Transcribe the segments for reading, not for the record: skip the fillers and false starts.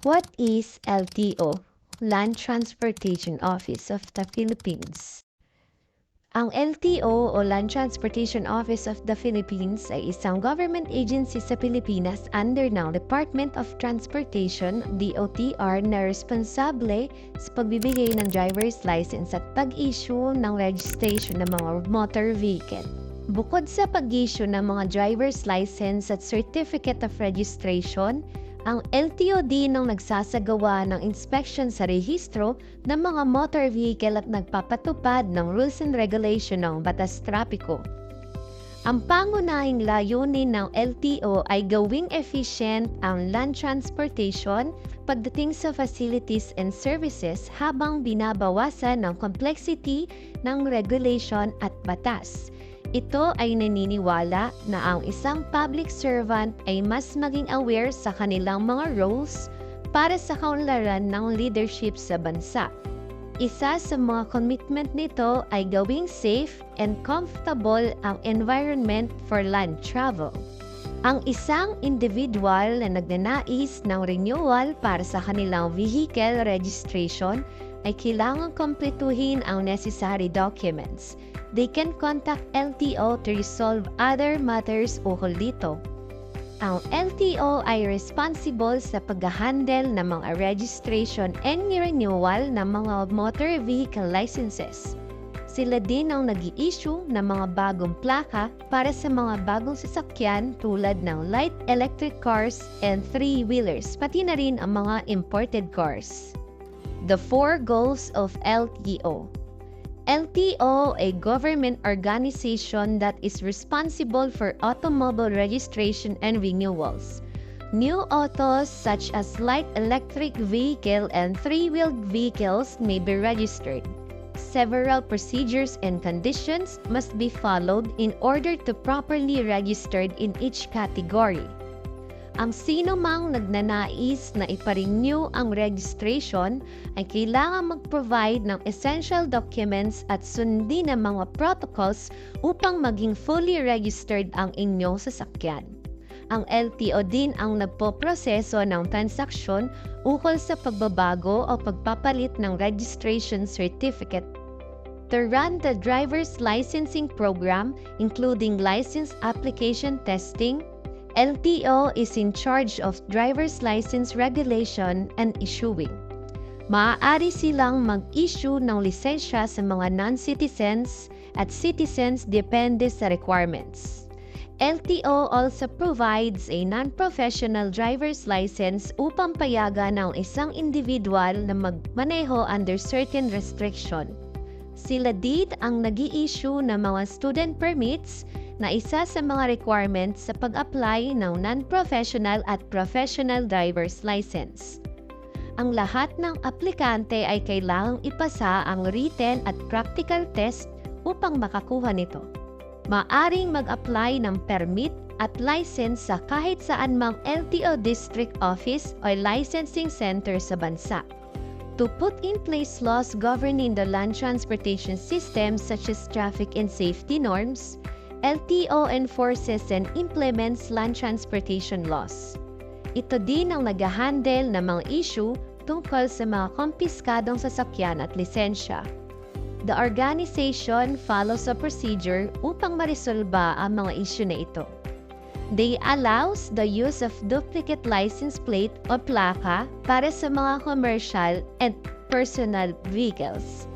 What is LTO? Land Transportation Office of the Philippines. Ang LTO o Land Transportation Office of the Philippines ay isang government agency sa Pilipinas under ng Department of Transportation, DOTR, na responsable sa pagbibigay ng driver's license at pag-issue ng registration ng mga motor vehicle. Bukod sa pag-issue ng mga driver's license at certificate of registration, ang LTO din ang nagsasagawa ng inspection sa rehistro ng mga motor vehicle at nagpapatupad ng rules and regulation ng batas trapiko. Ang pangunahing layunin ng LTO ay gawing efficient ang land transportation pagdating sa facilities and services habang binabawasan ng complexity ng regulation at batas. Ito ay naniniwala na ang isang public servant ay mas maging aware sa kanilang mga roles para sa kaunlaran ng leadership sa bansa. Isa sa mga commitment nito ay gawing safe and comfortable ang environment for land travel. Ang isang individual na nagnanais ng renewal para sa kanilang vehicle registration ay kailangang kumpletuhin ang necessary documents. They can contact LTO to resolve other matters ukol dito. Ang LTO ay responsible sa pag-handle ng mga registration and renewal ng mga motor vehicle licenses. Sila din ang nag-i-issue ng mga bagong plaka para sa mga bagong sasakyan tulad ng light electric cars and three-wheelers, pati na rin ang mga imported cars. The 4 goals of LTO. LTO, a government organization that is responsible for automobile registration and renewals. New autos such as light electric vehicle and three-wheeled vehicles may be registered. Several procedures and conditions must be followed in order to properly registered in each category. Ang sino mang nagnanais na ipa-renew ang registration ay kailangan mag-provide ng essential documents at sundin ang mga protocols upang maging fully registered ang inyong sasakyan. Ang LTO din ang nagpoproseso ng transaksyon ukol sa pagbabago o pagpapalit ng registration certificate. To run the driver's licensing program, including license application testing, LTO is in charge of driver's license regulation and issuing. Maaari silang mag-issue ng lisensya sa mga non-citizens at citizens depende sa requirements. LTO also provides a non-professional driver's license upang payagan ng isang individual na magmaneho under certain restriction. Sila din ang nag-i-issue ng mga student permits na isa sa mga requirements sa pag-apply ng non-professional at professional driver's license. Ang lahat ng aplikante ay kailangang ipasa ang written at practical test upang makakuha nito. Maaring mag-apply ng permit at license sa kahit saan mang LTO district office o licensing center sa bansa. To put in place laws governing the land transportation system such as traffic and safety norms, LTO enforces and implements land transportation laws. Ito din ang nag-handle ng mga issue tungkol sa mga kumpiskadong sasakyan at lisensya. The organization follows a procedure upang marisolba ang mga issue na ito. They allows the use of duplicate license plate o plaka para sa mga commercial and personal vehicles.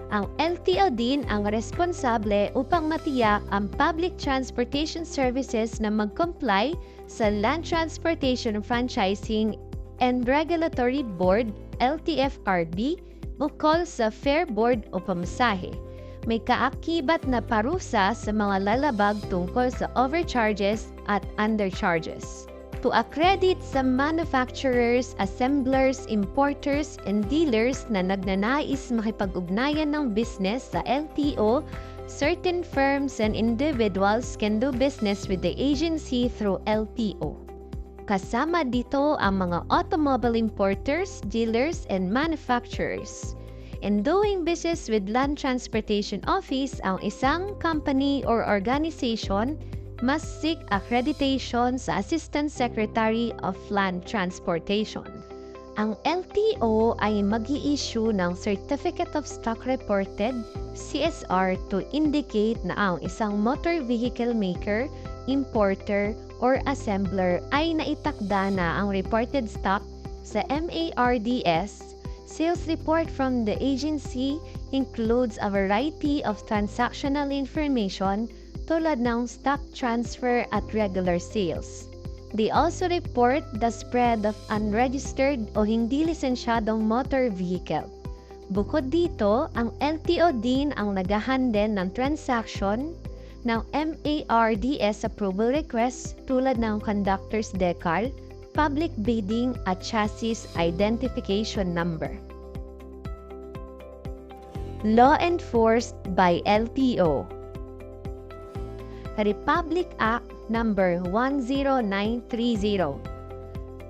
Ang LTO din ang responsable upang matiyak ang public transportation services na mag-comply sa Land Transportation Franchising and Regulatory Board LTFRB ukol sa Fare Board o pamasahe. May kaakibat na parusa sa mga lalabag tungkol sa overcharges at undercharges. To accredit sa manufacturers, assemblers, importers, and dealers na nagnanais makipag-ugnayan ng business sa LTO, certain firms and individuals can do business with the agency through LTO. Kasama dito ang mga automobile importers, dealers, and manufacturers. In doing business with Land Transportation Office, ang isang company or organization must seek accreditation sa Assistant Secretary of Land Transportation. Ang LTO ay mag-i-issue ng Certificate of Stock Reported, CSR, to indicate na ang isang motor vehicle maker, importer, or assembler ay naitakda na ang reported stock sa MARDS. Sales report from the agency includes a variety of transactional information tulad ng stock transfer at regular sales. They also report the spread of unregistered o hindi lisensyadong motor vehicle. Bukod dito, ang LTO din ang nag-handle ng transaction ng MARDS approval request tulad ng conductor's decal, public bidding at chassis identification number. Law enforced by LTO. Republic Act Number 10930,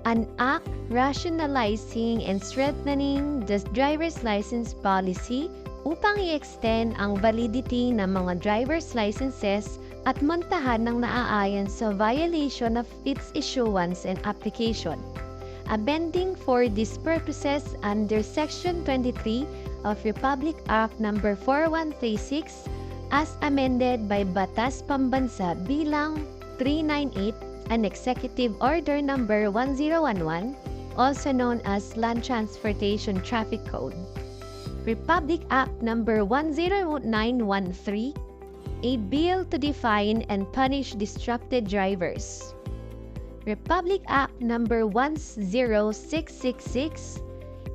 an act rationalizing and strengthening the driver's license policy upang i-extend ang validity ng mga driver's licenses at montahan ng naaayon sa violation of its issuance and application. Amending for these purposes under Section 23 of Republic Act Number 4136 as amended by Batas Pambansa bilang 398 and Executive Order Number 1011, also known as Land Transportation Traffic Code. Republic Act Number 10913, a bill to define and punish distracted drivers. Republic Act Number 10666,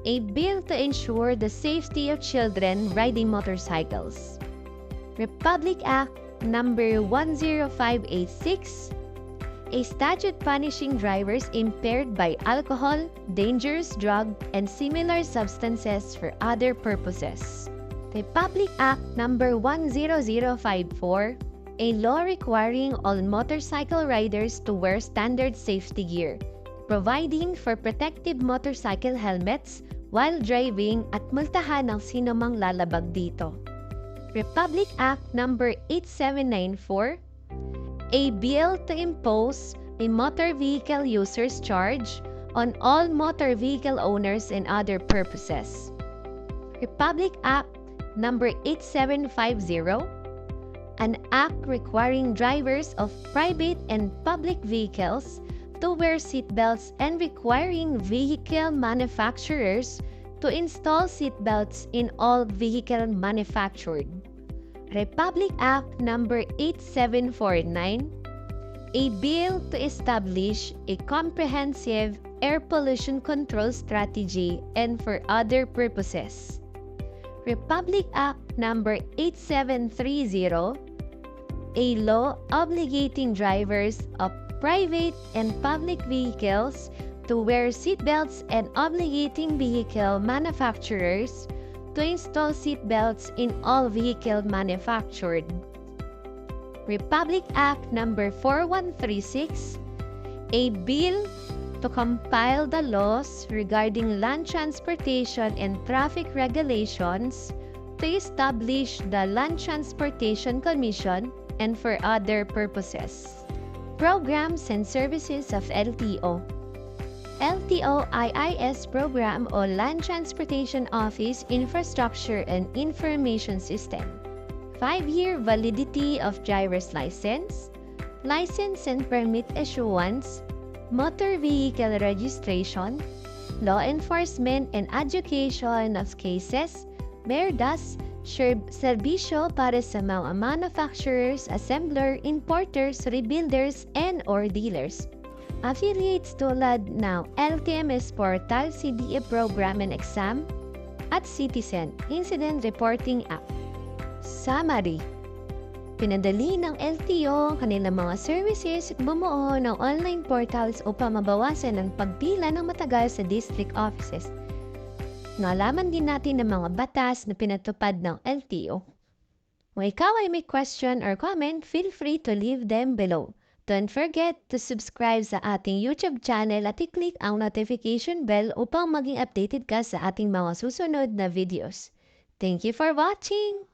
a bill to ensure the safety of children riding motorcycles. Republic Act Number 10586, a statute punishing drivers impaired by alcohol, dangerous drug, and similar substances for other purposes. Republic Act Number 10054, a law requiring all motorcycle riders to wear standard safety gear, providing for protective motorcycle helmets while driving at multahan ng sinumang lalabag dito. Republic Act Number 8794, a bill to impose a motor vehicle user's charge on all motor vehicle owners and other purposes. Republic Act Number 8750, an act requiring drivers of private and public vehicles to wear seatbelts and requiring vehicle manufacturers to install seatbelts in all vehicles manufactured. Republic Act Number 8749, a bill to establish a comprehensive air pollution control strategy and for other purposes. Republic Act Number 8730, a law obligating drivers of private and public vehicles to wear seatbelts and obligating vehicle manufacturers to install seatbelts in all vehicles manufactured. Republic Act Number 4136, a bill to compile the laws regarding land transportation and traffic regulations to establish the Land Transportation Commission and for other purposes. Programs and services of LTO. LTO IIS Program o Land Transportation Office Infrastructure and Information System. 5-year validity of driver's license, license and permit issuance, motor vehicle registration, law enforcement and education of cases, MERDAS, serbisyo para sa mga manufacturers, assembler, importers, rebuilders, and or dealers. Affiliates tulad ng LTMS Portal, CDE Program and Exam, at Citizen Incident Reporting App. Summary: pinadali ng LTO ang kanilang mga services at bumuo ng online portals upang mabawasan ang pagpila ng matagal sa district offices. Nalaman din natin ang mga batas na pinatupad ng LTO. Kung ikaw ay may question or comment, feel free to leave them below. Don't forget to subscribe sa ating YouTube channel at i-click ang notification bell upang maging updated ka sa ating mga susunod na videos. Thank you for watching!